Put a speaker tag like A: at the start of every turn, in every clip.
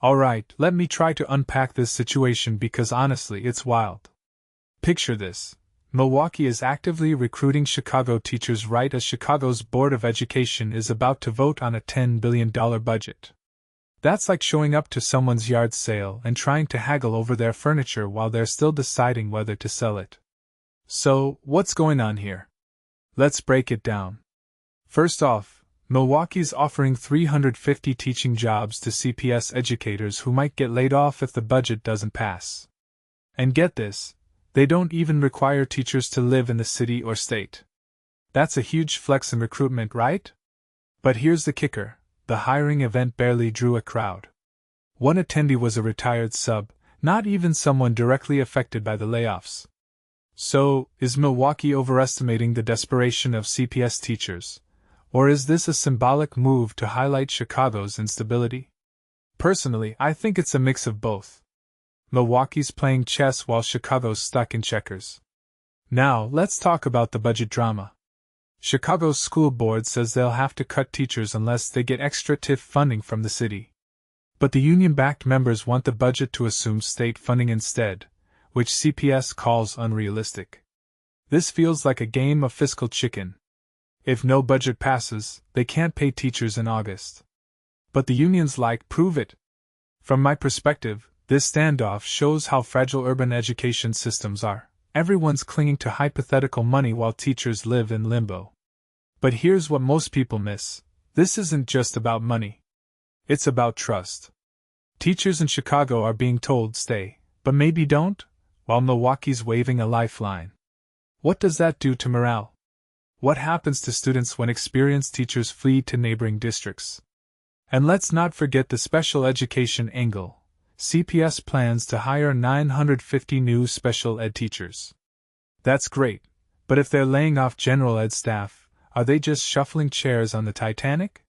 A: Alright, let me try to unpack this situation because honestly it's wild. Picture this. Milwaukee is actively recruiting Chicago teachers right as Chicago's Board of Education is about to vote on a $10 billion budget. That's like showing up to someone's yard sale and trying to haggle over their furniture while they're still deciding whether to sell it. So, what's going on here? Let's break it down. First off, Milwaukee's offering 350 teaching jobs to CPS educators who might get laid off if the budget doesn't pass. And get this, they don't even require teachers to live in the city or state. That's a huge flex in recruitment, right? But here's the kicker, the hiring event barely drew a crowd. One attendee was a retired sub, not even someone directly affected by the layoffs. So, is Milwaukee overestimating the desperation of CPS teachers? Or is this a symbolic move to highlight Chicago's instability? Personally, I think it's a mix of both. Milwaukee's playing chess while Chicago's stuck in checkers. Now, let's talk about the budget drama. Chicago's school board says they'll have to cut teachers unless they get extra TIF funding from the city. But the union-backed members want the budget to assume state funding instead, which CPS calls unrealistic. This feels like a game of fiscal chicken. If no budget passes, they can't pay teachers in August. But the unions prove it. From my perspective, this standoff shows how fragile urban education systems are. Everyone's clinging to hypothetical money while teachers live in limbo. But here's what most people miss. This isn't just about money. It's about trust. Teachers in Chicago are being told stay, but maybe don't, while Milwaukee's waving a lifeline. What does that do to morale? What happens to students when experienced teachers flee to neighboring districts? And let's not forget the special education angle. CPS plans to hire 950 new special ed teachers. That's great, but if they're laying off general ed staff, are they just shuffling chairs on the Titanic?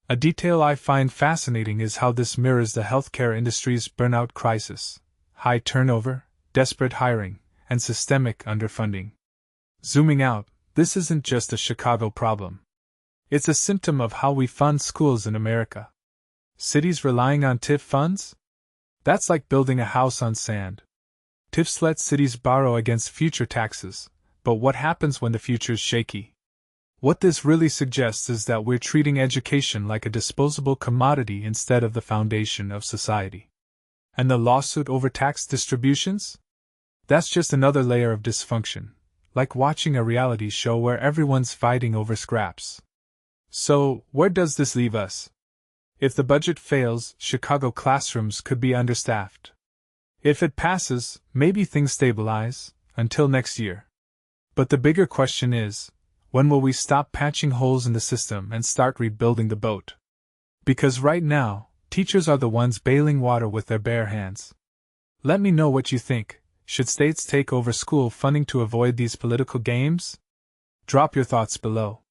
A: A detail I find fascinating is how this mirrors the healthcare industry's burnout crisis: high turnover, desperate hiring, and systemic underfunding. Zooming out, this isn't just a Chicago problem. It's a symptom of how we fund schools in America. Cities relying on TIF funds? That's like building a house on sand. TIFs let cities borrow against future taxes, but what happens when the future's shaky? What this really suggests is that we're treating education like a disposable commodity instead of the foundation of society. And the lawsuit over tax distributions? That's just another layer of dysfunction, like watching a reality show where everyone's fighting over scraps. So, where does this leave us? If the budget fails, Chicago classrooms could be understaffed. If it passes, maybe things stabilize, until next year. But the bigger question is, when will we stop patching holes in the system and start rebuilding the boat? Because right now, teachers are the ones bailing water with their bare hands. Let me know what you think. Should states take over school funding to avoid these political games? Drop your thoughts below.